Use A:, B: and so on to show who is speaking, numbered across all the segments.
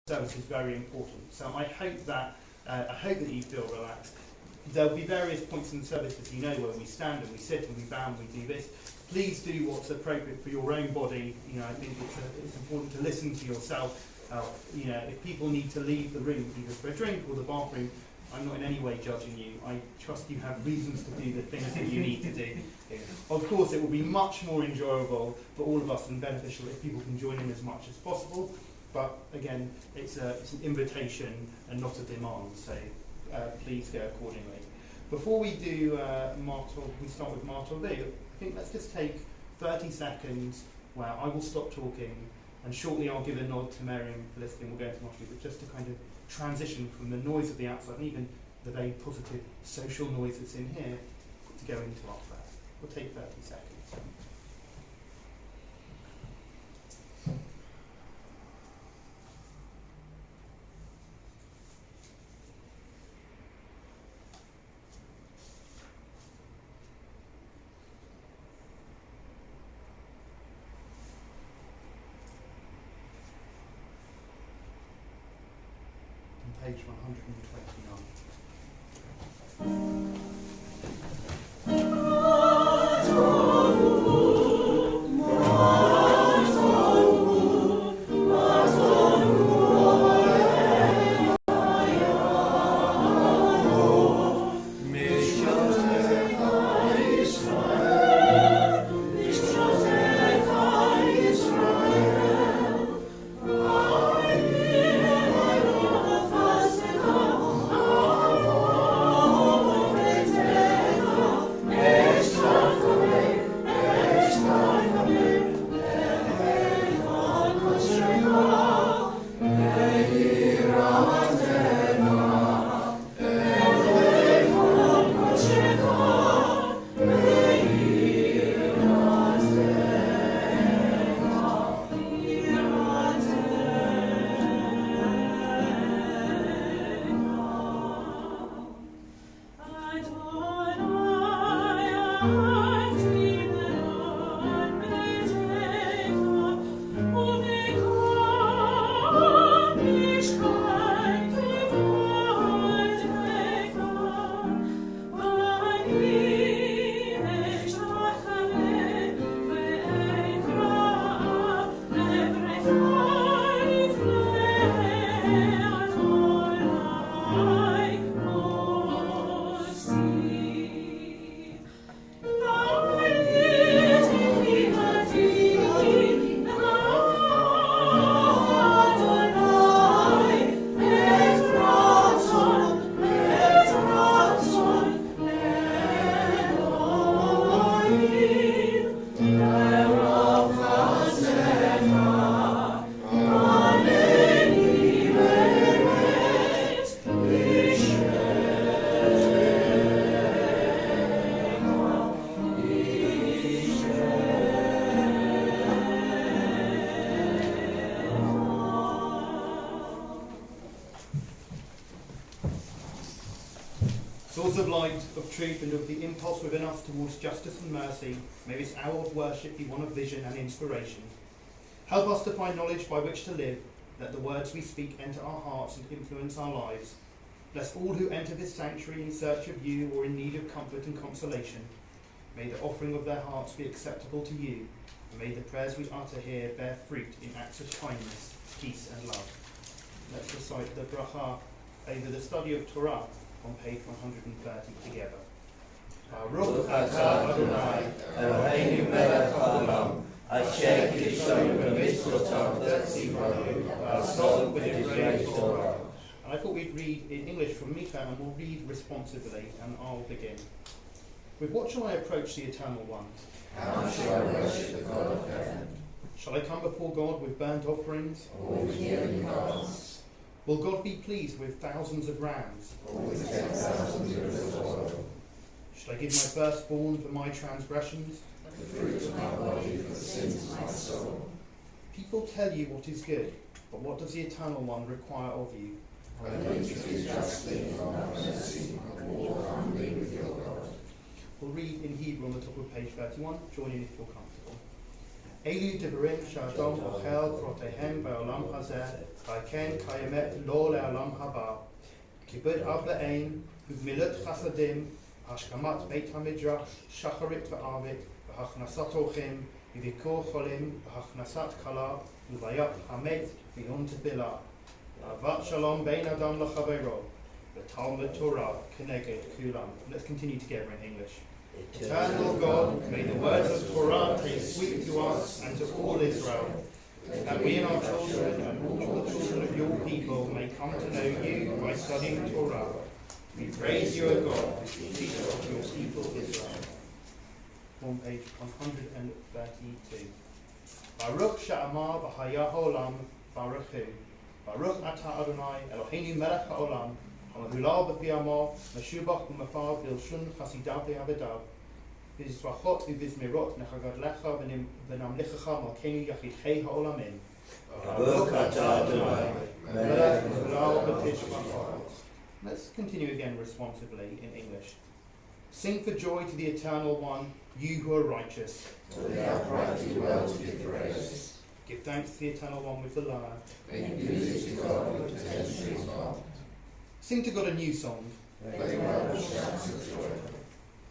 A: service is very important. So I hope that you feel relaxed. There'll be various points in the service, as you know, where we stand and we sit and we bow and we do this. Please do what's appropriate for your own body. You know, I think it's important to listen to yourself. You know, if people need to leave the room, either for a drink or the bathroom, I'm not in any way judging you. I trust you have reasons to do the things that you need to do. Of course, it will be much more enjoyable for all of us and beneficial if people can join in as much as possible. But again, it's an invitation and not a demand, so please go accordingly. Before we do we start with Martel V, I think let's just take 30 seconds where I will stop talking, and shortly I'll give a nod to Mary and Felicity, and we'll go into Martel V, but just to kind of transition from the noise of the outside and even the very positive social noise that's in here to go into our prayer. We'll take 30 seconds. Page 129. Source of light, of truth, and of the impulse within us towards justice and mercy, may this hour of worship be one of vision and inspiration. Help us to find knowledge by which to live, let the words we speak enter our hearts and influence our lives. Bless all who enter this sanctuary in search of you or in need of comfort and consolation. May the offering of their hearts be acceptable to you, and may the prayers we utter here bear fruit in acts of kindness, peace and love. Let's recite the bracha over the study of Torah on page 130 together. Baruch atah Adonai, Eloheinu melech haolam, asher kiddushanu b'mitzvotav v'tzivanu, v'asol b'divrei Torah. And I thought we'd read in English from Mika, and we'll read responsively, and I'll begin. With what shall I approach the Eternal One?
B: How shall I worship the God of heaven?
A: Shall I come before God with burnt offerings?
B: Or with yearly fasts?
A: Will God be pleased with thousands of rams?
B: Or with 10,000 years of oil?
A: Should I give my firstborn for my transgressions?
B: The fruit of my body for the sins of my soul?
A: People tell you what is good, but what does the Eternal One require of you?
B: Only to do justly and have mercy, and walk humbly with your God.
A: We'll read in Hebrew on the top of page 31. Join in if you're comfortable. אלו דברים שאדם אוכל פרותיהם בעולם הזה, וכן קיימת לו לעולם הבא. כיבוד אב לאם, וגמילות חסדים, השכמת בית המדרש, שחרית וערבית, והכנסת אורחים, בביקור חולים, והכנסת כלה, ולוויית המת ויום תפילה. אהבת שלום בין אדם לחברו, ותלמוד Torah כנגד כולם. Let's continue together in English. Eternal God, may the words of Torah taste sweet to us and to all Israel, that we and our children and all the children of your people may come to know you by studying Torah. We praise you, O God, teacher of your people Israel. On page 132. Baruch she'amar v'haya ha'olam baruch hu. Baruch atah Adonai Eloheinu melech ha'olam. המהולל בפי עמו, משובח ומפאר בלשון חסידיו ועבדיו. בזבחות ובזמירות נחגדלך ונמליכך מלכנו יחידכי העולמים.
C: ברוך אתה אדוני, מלך
A: מהולל בפי שבחות. Let's continue again responsibly in English. Sing for joy to the Eternal One, you who are righteous.
B: For the upright do well to give praise.
A: Give thanks to the Eternal One with the lyre.
B: Make music to God with the 10-string harp.
A: Sing to God a new song.
B: Play well with shouts of joy.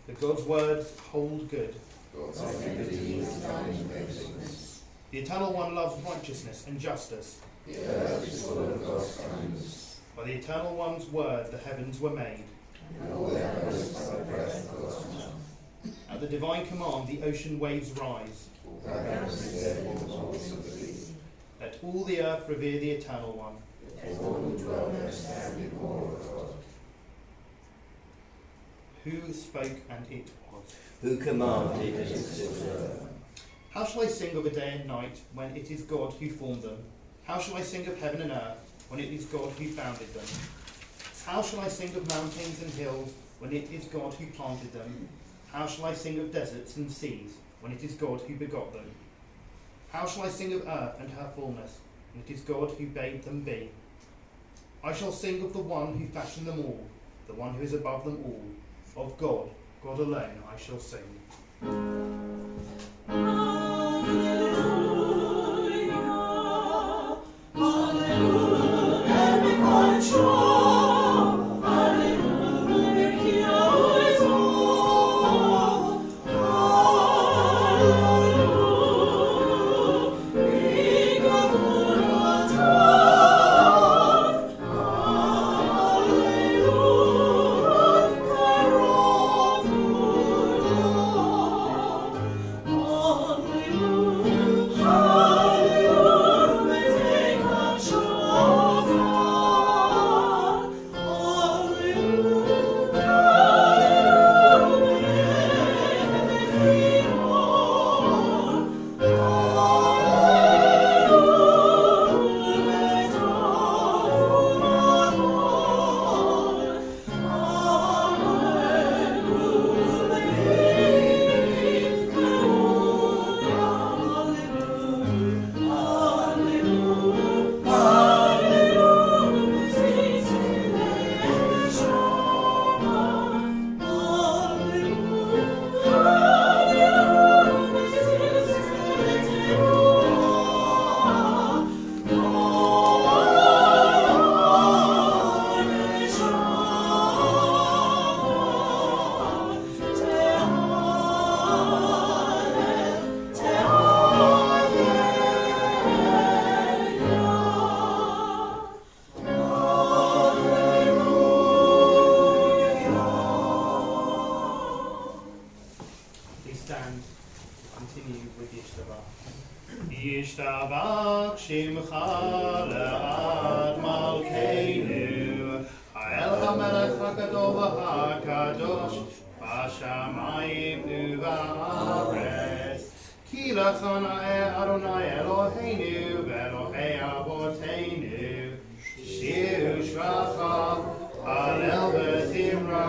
A: For God's words hold good.
B: God's activity is done in faithfulness.
A: The Eternal One loves righteousness and justice.
B: The earth is full of God's kindness.
A: By the Eternal One's word the heavens were made.
B: And all their hosts by the breath of God's mouth.
A: At the divine command the ocean waves rise.
B: Thou canst their waterfalls of the deep.
A: Let all the earth revere the Eternal One.
B: For all who dwell there stand in awe of God.
A: Who spoke and it was.
C: who commanded and it were.
A: How shall I sing of a day and night when it is God who formed them? How shall I sing of heaven and earth when it is God who founded them? How shall I sing of mountains and hills when it is God who planted them? How shall I sing of deserts and seas when it is God who begot them? How shall I sing of earth and her fullness when it is God who bade them be? I shall sing of the one who fashioned them all, the one who is above them all. Of God, God alone I shall sing. Yishtabach Shimcha Le'ad Malkeinu Ha'el HaMelech HaGadol VaHaKadosh B'Shamayim U'Ba'aretz Ki L'chana Adonai Eloheinu V'Elohei Avoteinu Shiru Shvacha Halel V'Zimra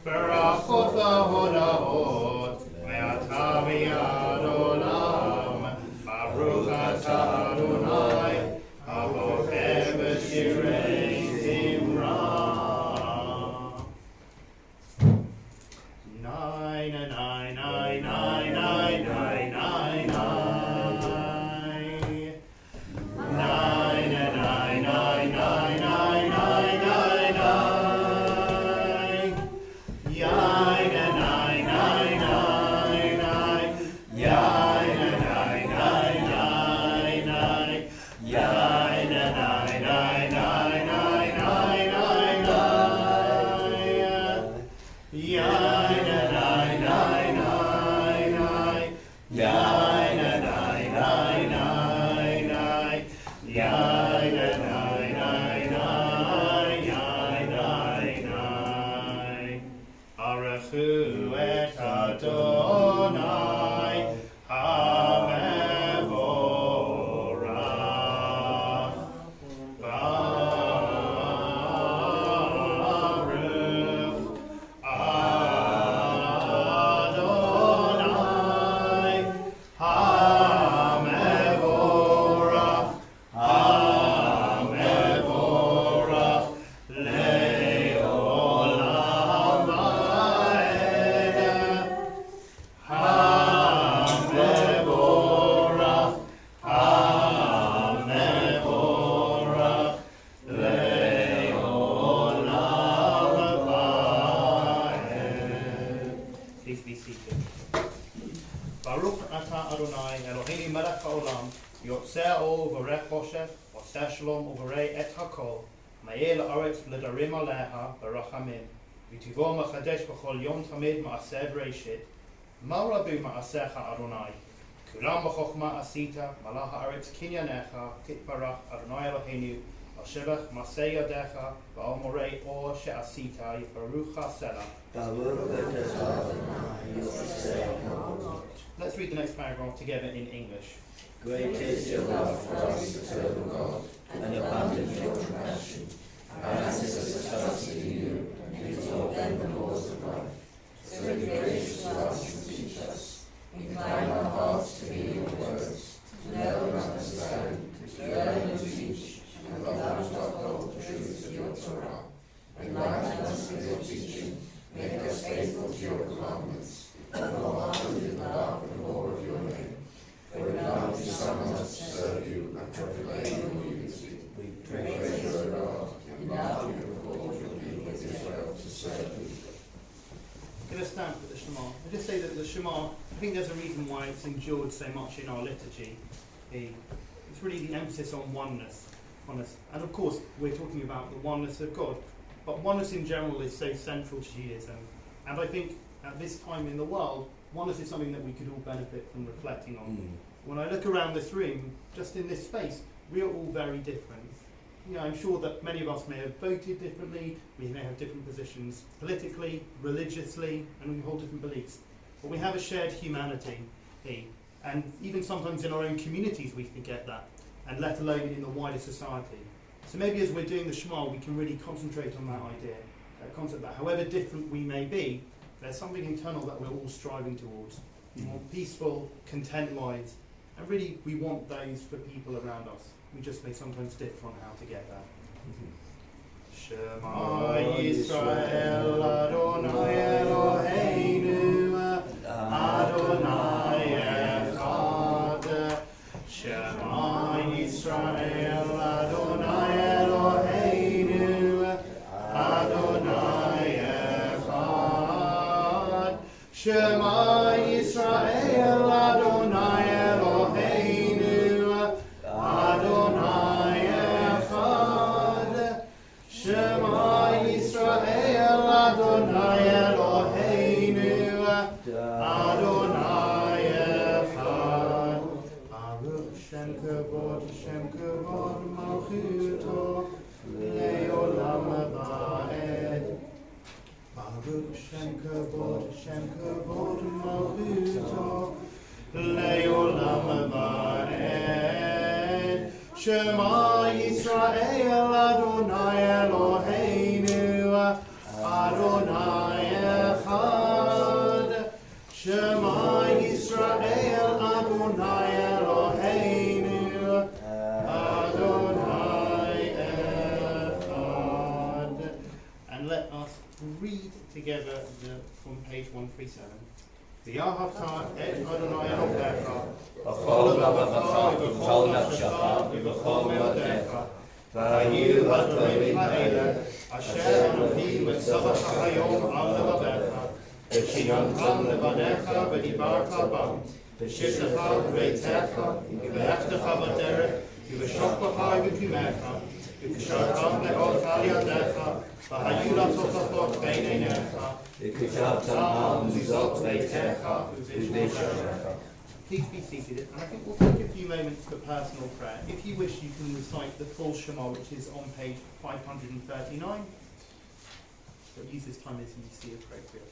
A: Berachot V'Hodahot Ve'ata V'Yad Olam Baruch atah Adonai, Avochem v'shirei zimra. Nine, nine, nine, nine, nine, nine, nine, nine. seated. Baruch atah Adonai Eloheinu melech haolam yotzeh ol v'rech choshech oseh shalom u'varei et hakol ma'eh la'aretz l'darim aleha barachamim v'tivo machadesh b'chol yom tamid ma'aseh b'reishit ma rabu ma'asecha Adonai kulam b'chokhma asita malach ha'aretz kinyanecha titbarach Adonai Eloheinu Ashevach Masei Yadecha Ba'al Morei Or She'asita Baruch Selah. Let's read the next paragraph together in English.
C: Great is your love for us, eternal God, and abundant your compassion. Our ancestors trusted in you, and you taught them the laws of life. So be gracious to us and teach us. Incline our hearts to hear your words, to know and understand, to learn and teach, and love to uphold the truths of your Torah. Enlighten us with your teaching, make us faithful to your commandments, and wholehearted in love and awe of your name. For in love you summon us to serve you and proclaim your unity. We praise you, O God, in love you have called your people Israel to serve you.
A: Give a stamp at the Shema. I just say that the Shema, I think there's a reason why it's endured so much in our liturgy. It's really the emphasis on oneness. And of course, we're talking about the oneness of God. But oneness in general is so central to Judaism. And I think at this time in the world, oneness is something that we could all benefit from reflecting on. When I look around this room, just in this space, we are all very different. I'm sure that many of us may have voted differently, we may have different positions politically, religiously, and we hold different beliefs. But we have a shared humanity. And even sometimes in our own communities we forget that, and let alone in the wider society. So maybe as we're doing the Shema, we can really concentrate on that idea, that concept that however different we may be, there's something internal that we're all striving towards. We want peaceful, content lives, and really we want those for people around us. We just may sometimes differ on how to get that. Shema Yisrael Adonai Eloheinu Adonai Echad. Shema Yisrael Adonai Eloheinu Adonai Echad. Shema Yisrael Adonai Eloheinu Adonai Echad. Shema Yisrael Adonai Eloheinu Adonai Echad. Baruch Shem Kavod Malchuto Le'olam Va'ed. Baruch Shem Kavod Malchuto Le'olam Va'ed. Shema Yisrael Adonai Eloheinu Adonai Echad. Shema Yisrael Adonai Eloheinu Adonai Echad. And let us read together from page 137. V'yahavta et Adonai Elohecha b'chol levavecha ובכל נפשך ובכל מאודיך והיו הדברים האלה אשר אנוכי מצווך היום על לבביך וקיימתם לבניך ודיברת בם בשבתך ובביתך ובלכתך בדרך ובשוכבך ובקימך וקשרתם לאות על ידיך והיו לתוכחות בין עיניך וכתבתם על מזוזות ביתך ובשעריך. Please be seated, and I think we'll take a few moments for personal prayer. If you wish, you can recite the full Shema, which is on page 539. But use this time as you see appropriate.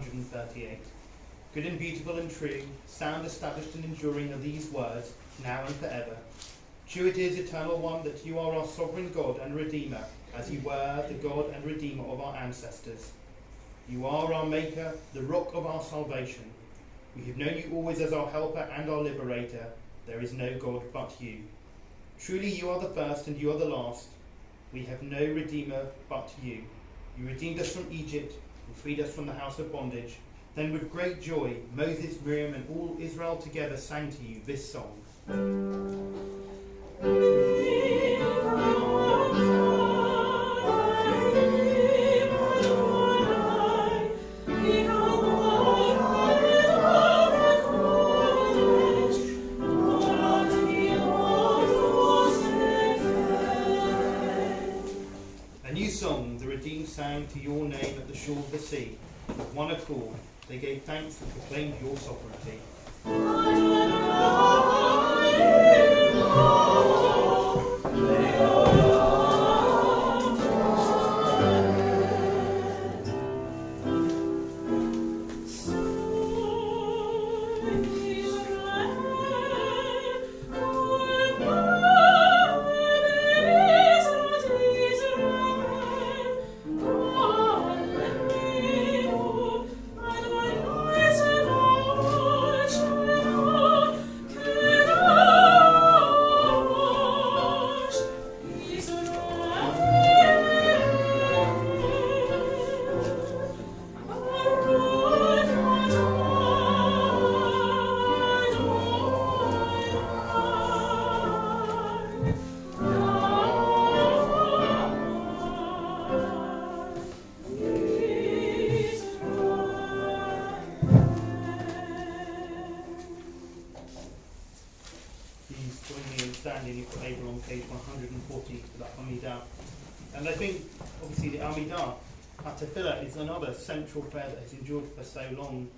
A: 138. Good and beautiful and true, sound, established and enduring are these words, now and forever. True it is, eternal one, that you are our sovereign God and Redeemer, as you were the God and Redeemer of our ancestors. You are our Maker, the rock of our salvation. We have known you always as our helper and our liberator. There is no God but you. Truly you are the first and you are the last. We have no Redeemer but you. You redeemed us from Egypt and freed us from the house of bondage. Then with great joy, Moses, Miriam and all Israel together sang to you this song. A new song the redeemed sang to your name at the shore of the sea. With one accord, they gave thanks and proclaimed your sovereignty. On page 140 for that Amidah. And I think, obviously, the Amidah, Tefillah, is another central prayer that has endured for so long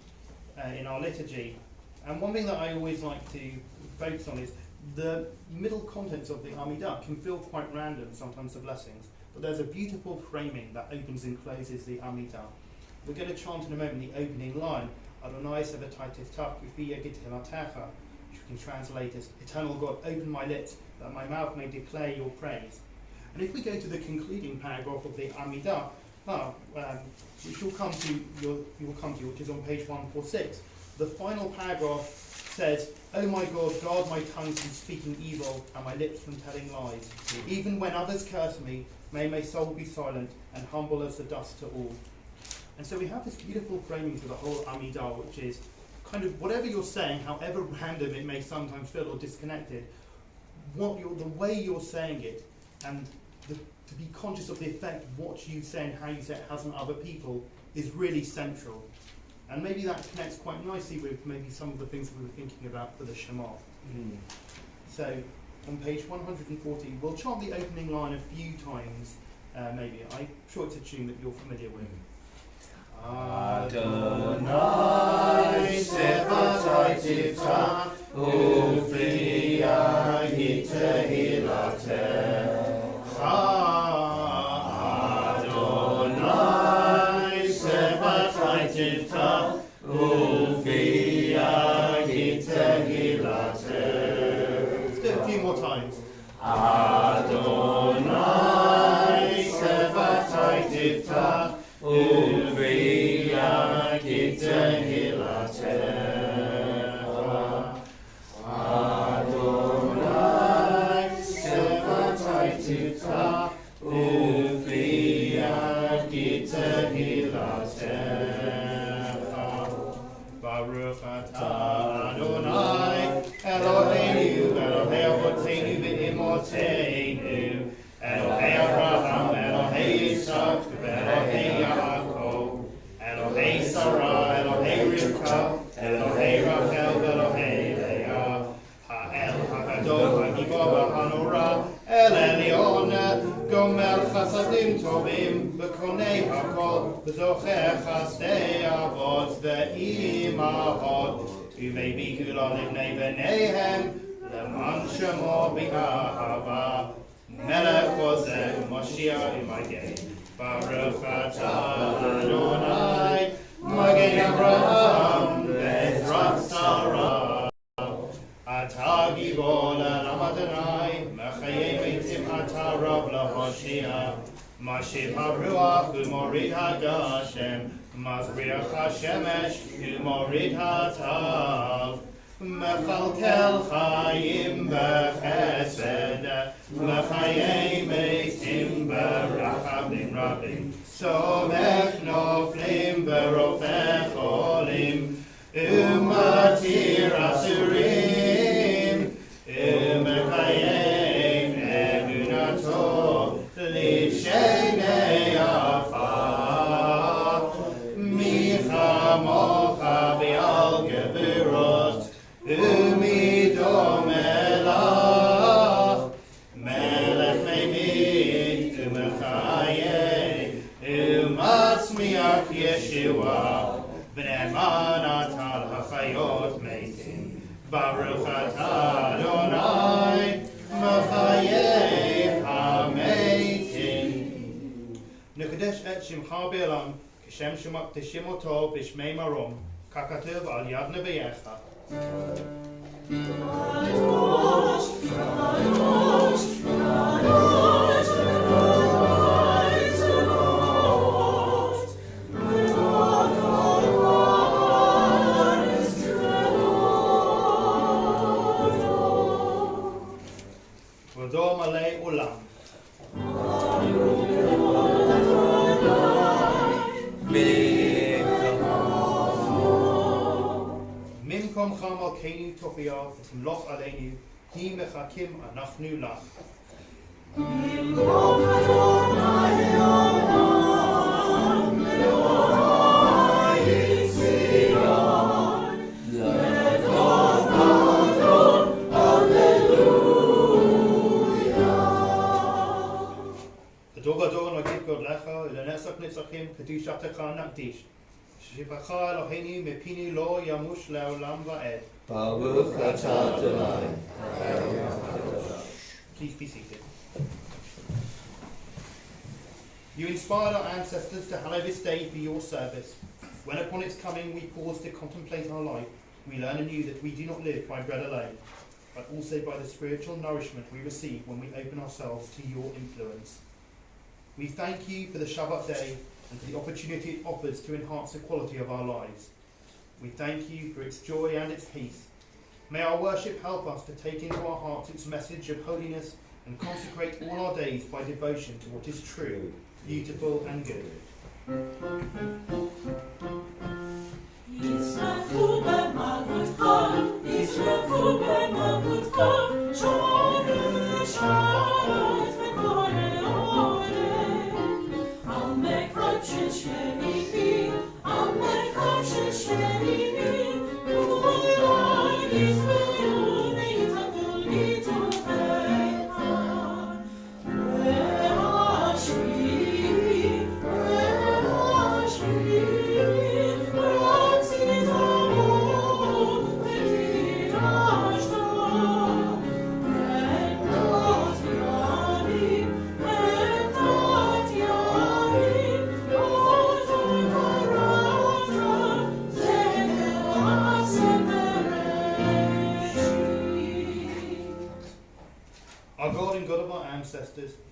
A: in our liturgy. And one thing that I always like to focus on is the middle contents of the Amidah can feel quite random, sometimes the blessings, but there's a beautiful framing that opens and closes the Amidah. We're going to chant in a moment the opening line, Adonai Sevataitis Tak Ufiya Githilatecha, which we can translate as, Eternal God, open my lips, that my mouth may declare your praise. And if we go to the concluding paragraph of the Amidah, which will come to, which is on page 146, the final paragraph says, "O my God, guard my tongue from speaking evil and my lips from telling lies. Even when others curse me, may my soul be silent and humble as the dust to all." And so we have this beautiful framing to the whole Amidah, which is kind of whatever you're saying, however random it may sometimes feel or disconnected, the way you're saying it, and to be conscious of the effect what you say and how you say it has on other people is really central. And maybe that connects quite nicely with maybe some of the things we were thinking about for the Shema. So on page 140, we'll chant the opening line a few times, maybe. I'm sure it's a tune that you're familiar with. Adonai Sevataitivta Ufiya Githilatecha. Adonai Sevataitivta Ufiya Githilatecha. Let's do it a few more times. Adonai Sevataitivta Ufiya Githilatecha. Adonai Sevataitivta Ufiya Githilatecha. Baruch atah Adonai Eloheinu Elohei Avotenu v'Imotenu Elohei Abraham Elohei Yitzchak Elohei Yaakov Elohei Sarah Elohei Rivka Elohei Rachel Elohei Leah Ha'el HaGadol HaGibor HaNorah El Elyon Gomel Chasadim Tovim V'konei HaKol V'zocher Chasdei Avot V'imahot U'mei Kula Livnei B'neihem L'man Shemo B'Ahava Melech Vozeh Moshiach U'Magei Baruch atah Adonai Magen Abraham, Bezrat Sarah, Ata Gibor L'Olam Adonai, Mechayei Meitim Ata Rav L'Hoshia, Mashiv HaRuach U'Morid HaGashem, Mazriach HaShemesh U'Morid HaTav, Mechalkel Chayim B'Chesed, Mechayei Meitim B'Rachamim Rabim, Somech Noflim B'Rofech Olim, U'Matir Asurim, U'Mechayei Emunato, L'Shenei Afar, Michamocha B'Al Geburot, U'Midom Elach, Melech Meimid, U'Mechayei, U'Matzmiach Yeshua, B'Ne'eman Atal HaChayot Meitim, Baruch Atah Adonai, Mechayei HaMeitim. Nekadesh et Shimcha B'Elam, Kishem Tishim Oto B'Shmei Marom, Kakatuv Al Yad Neviyecha. V'do Malei Olam. Mimkom Cham Alkeinu Tofiyah, V'timloch Aleinu, Hi Mechakim Anachnu Lach. Adon Agid God Lecha, U'lenesach Nitzachim, Kedushatecha Nakdish. Shivacha Eloheinu Mepinu Lo Yamush Le'olam Va'ed.
C: Baruch Atah Adonai.
A: Please be seated. You inspired our ancestors to hallow this day for your service. When upon its coming we pause to contemplate our life, we learn anew that we do not live by bread alone, but also by the spiritual nourishment we receive when we open ourselves to your influence. We thank you for the Shabbat day and for the opportunity it offers to enhance the quality of our lives. We thank you for its joy and its peace. May our worship help us to take into our hearts its message of holiness and consecrate all our days by devotion to what is true, beautiful and good.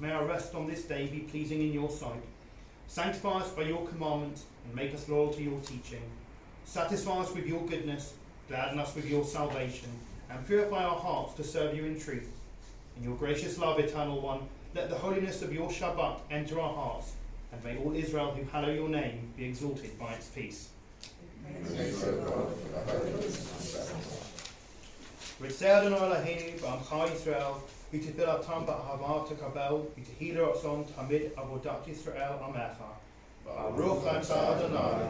A: May our rest on this day be pleasing in your sight. Sanctify us by your commandments and make us loyal to your teaching. Satisfy us with your goodness, gladden us with your salvation, and purify our hearts to serve you in truth. In your gracious love, Eternal One, let the holiness of your Shabbat enter our hearts, and may all Israel who hallow your name be exalted by its peace. Ritzei Adonai Eloheinu b'amcha Yisrael, v'tifilatam ba'ahava tekabel, v'tehila ratzon tamid avodat Yisrael amecha. Baruch atah Adonai.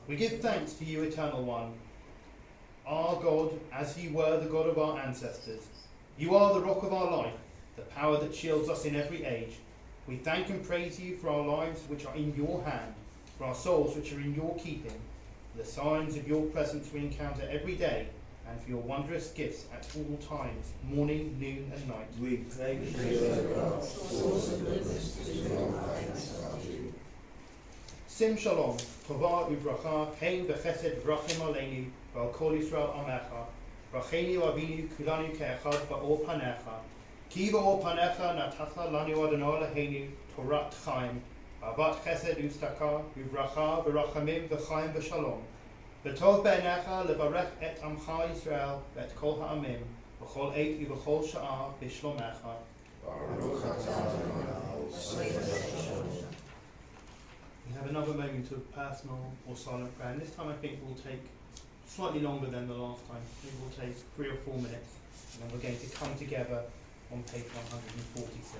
A: We give thanks to you, Eternal One, our God, as you were the God of our ancestors. You are the rock of our life, the power that shields us in every age. We thank and praise you for our lives which are in your hand, for our souls which are in your keeping, for the signs of your presence we encounter every day, and for your wondrous gifts at all times, morning, noon and night.
C: We praise you, O God, source of goodness to your thanks, our Jew.
A: Sim Shalom, Tova Uvracha, Hein Bechesed Vrachim Aleinu, Val Kol Yisrael Amecha, Rachenu Avinu Kulanu Ke'echad Ba'or Panecha, Ki Ba'or Panecha Natacha Lanu Adonai Eloheinu, Torat Chaim, Avat Chesed Ustaka, Uvracha V'Rachamim V'Chaim V'Shalom, V'Tov Be'enecha Levarech Et Amcha Yisrael, V'Et Kol Ha'amim, V'Chol Eit V'Chol Sha'ah B'Shlomecha.
B: Baruch atah Adonai,
A: We have another moment of personal or silent prayer, and this time I think we'll take slightly longer than the last time. Maybe we'll take 3 or 4 minutes, and then we're going to come together on page 146.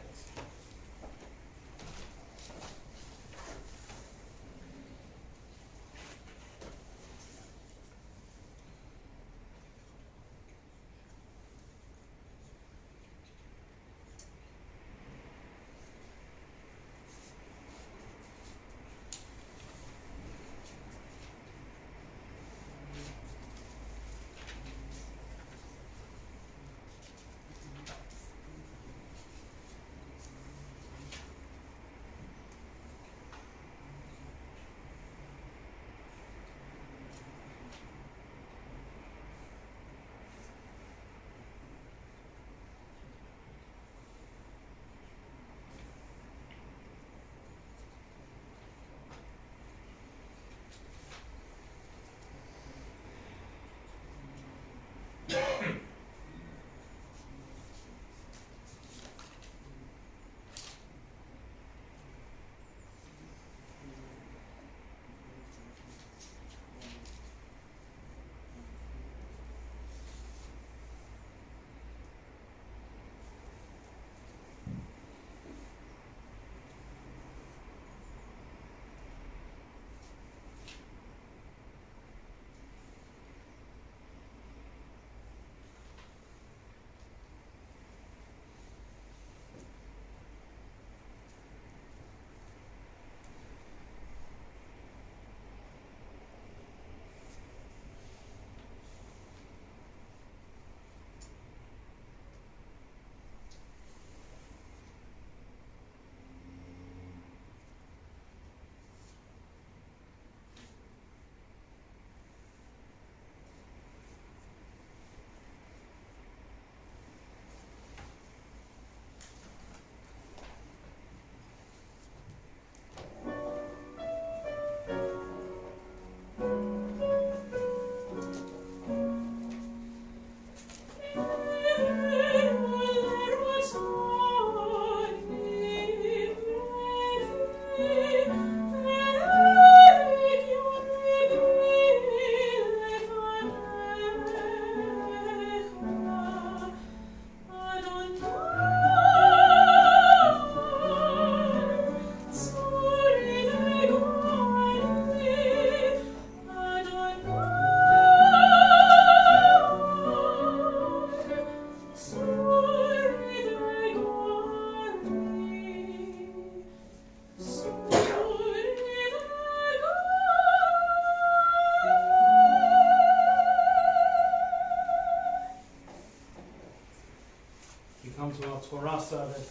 A: Come to our Torah service,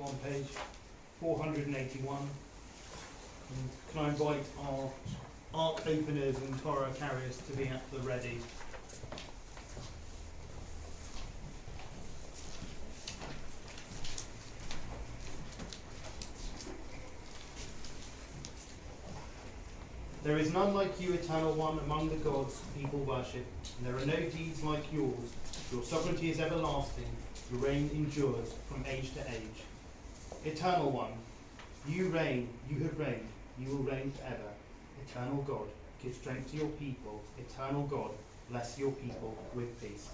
A: on page 481. And can I invite our ark openers and Torah carriers to be at the ready? There is none like you, Eternal One, among the gods people worship, and there are no deeds like yours. Your sovereignty is everlasting. Your reign endures from age to age. Eternal One, you reign, you have reigned, you will reign forever. Eternal God, give strength to your people. Eternal God, bless your people with peace.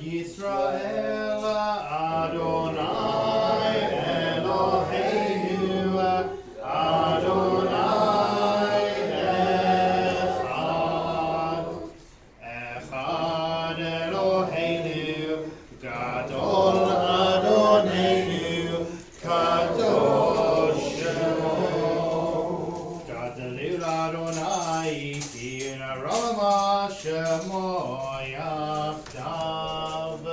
A: Yisrael Adonai Eloheinu Adonai Echad Eloheinu Gadol Adonenu Kadosh Shemo Gadolul Adonai Ki Rama Shemo Yachdav.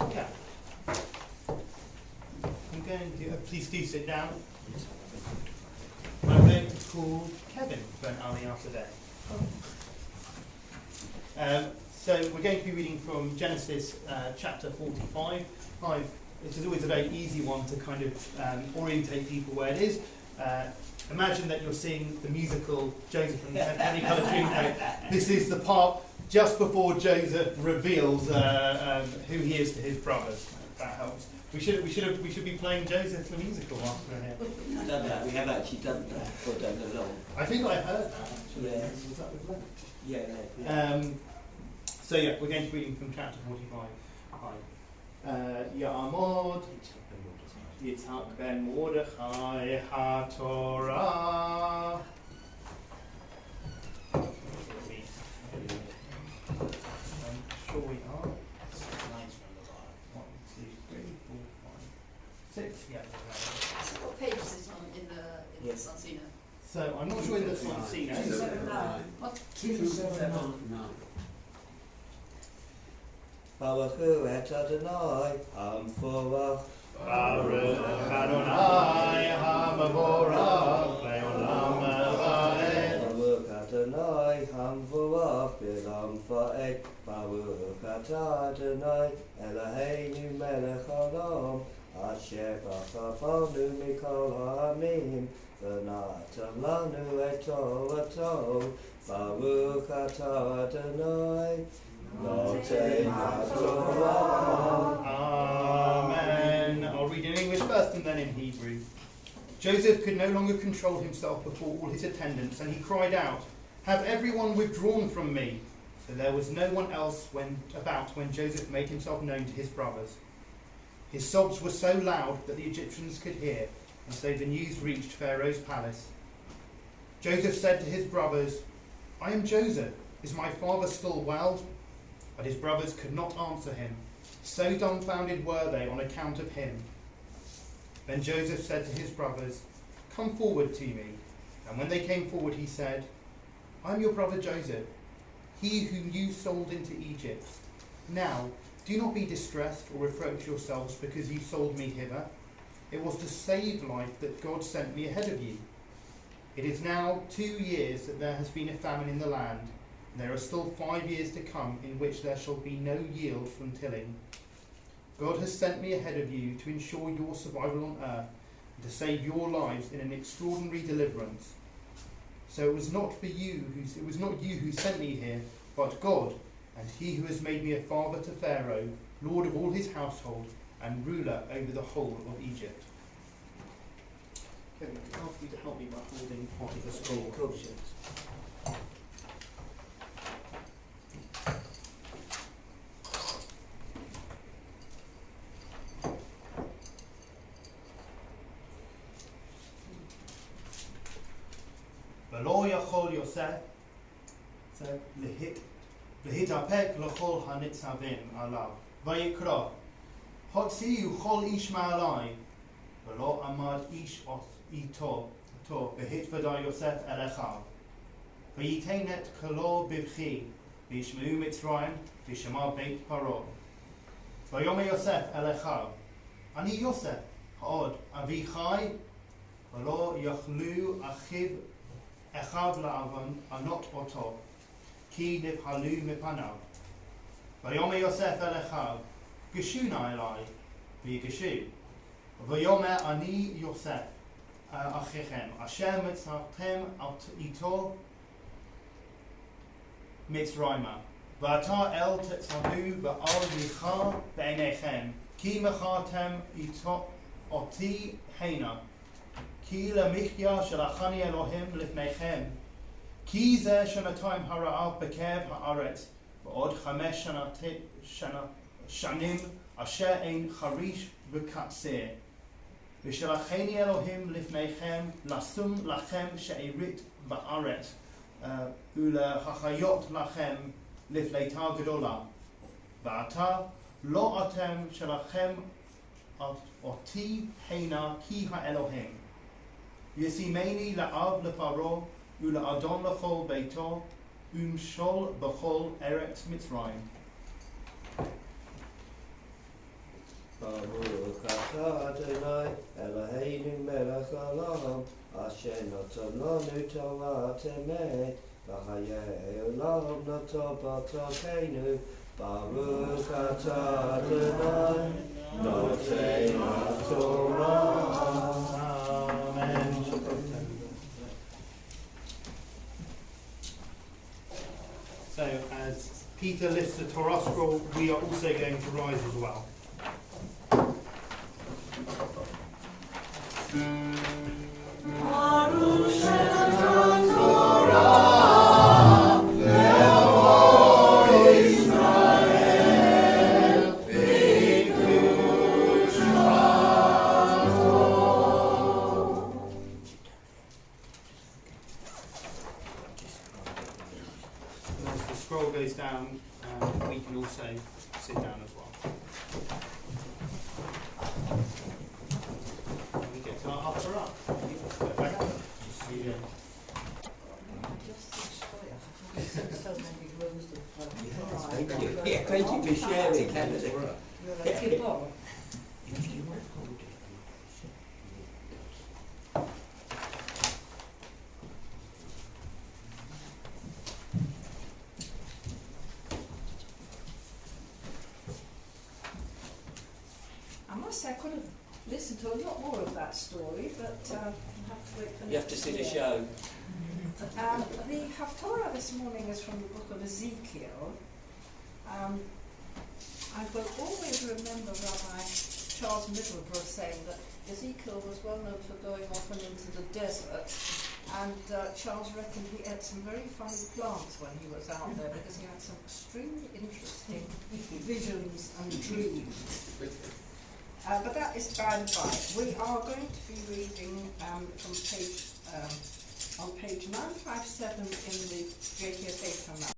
A: Okay. I'm going to, please do sit down. I'm going to call Kevin for an Ali after that. So we're going to be reading from Genesis chapter 45. This is always a very easy one to kind of orientate people where it is. Imagine that you're seeing the musical Joseph and the Technicolor Dreamcoat. This is the part just before Joseph reveals who he is to his brothers. That helps. We should be playing Joseph the musical whilst we're here.
C: We've done that. We have actually done that for Don't Go Long.
A: I think I heard that actually.
C: Yeah.
A: Was that with Lent?
C: Yeah.
A: So yeah, we're going to be reading from chapter 45. Ya'amod Yitzhak ben Mordechai HaTorah. I'm sure we are. 1, 2, 3, 4, 5, 6. Yeah.
D: What page is this on in the Sansina?
A: So I'm not sure in the Sansina.
B: 279.
C: Baruch et Adonai Hamvorach.
A: Baruch Adonai HaMavorach Le'olam Va'ed.
C: Baruch Adonai Hamvorach B'Olam Va'ed. Baruch atah Adonai Eloheinu Melech Haolam Asher b'chavanu mikol ha'amim v'natan lanu et Torato. Baruch atah Adonai Notei HaTorah.
A: Amen. I'll read in English first and then in Hebrew. Joseph could no longer control himself before all his attendants, and he cried out, "Have everyone withdrawn from me?" But there was no one else about when Joseph made himself known to his brothers. His sobs were so loud that the Egyptians could hear, and so the news reached Pharaoh's palace. Joseph said to his brothers, "I am Joseph. Is my father still well?" But his brothers could not answer him. So dumbfounded were they on account of him. Then Joseph said to his brothers, "Come forward to me." And when they came forward, he said, "I am your brother Joseph, he whom you sold into Egypt. Now, do not be distressed or reproach yourselves because you sold me hither. It was to save life that God sent me ahead of you. It is now 2 years that there has been a famine in the land, and there are still 5 years to come in which there shall be no yield from tilling. God has sent me ahead of you to ensure your survival on earth and to save your lives in an extraordinary deliverance. So it was not you who sent me here, but God, and he who has made me a father to Pharaoh, lord of all his household, and ruler over the whole of Egypt." Kevin, can I ask you to help me by holding part of the scroll? ולא יכול יוסף להתאפק לכל הניצבים עליו, ויקרא, הוציאו כל איש מעלי, ולא עמד איש איתו, והתוודע יוסף אל אחיו. וייתן את קולו בבכי, וישמעו מצרים, וישמע בית פרעה. ויאמר יוסף אל אחיו, אני יוסף, העוד אבי חי, ולא יכלו אחיו לענות אותו, כי נבהלו מפניו. ויאמר יוסף אל אחיו, גשו נא אלי, ויגשו. ויאמר אני יוסף אחיכם, אשר מצאתם איתו מצרימה. ועתה אל תצעדו בעל מיכה בעיניכם, כי מכרתם אותי הנה. כי למחיה שלחני אלוהים לפניכם, כי זה שנתיים הרעב בקרב הארץ, ועוד 5 שנים אשר אין חריש וקצר. ושלחני אלוהים לפניכם לשום לכם שארית בארץ, ולהחיות לכם לפליטה גדולה. ועתה לא אתם שלכם אותי הנה כי האלוהים. ישימני לאב לפרעה ולאדון לכל ביתו ומשול בכל ארץ מצרים.
C: ברוך אתה אדוני אלוהינו מלך העולם אשר נתן לנו תורת אמת וחיי עולם נטע בתוכנו. ברוך אתה אדוני נותן התורה.
A: Amen. So as Peter lifts the Torah scroll, we are also going to rise as well. As the scroll goes down, we can also sit down as well. We get to our upper up.
C: Thank you. Yeah, thank you for sharing, Kennedy.
E: I must say I could have listened to a lot more of that story, but I have to wait for
C: You have to see the show.
E: The Haftorah this morning is from the book of Ezekiel. I will always remember Rabbi Charles Middleborough saying that Ezekiel was well known for going often into the desert, and Charles reckoned he had some very funny plants when he was out there because he had some extremely interesting visions and dreams. But that is by and by. We are going to be reading from page on page 957 in the JKFA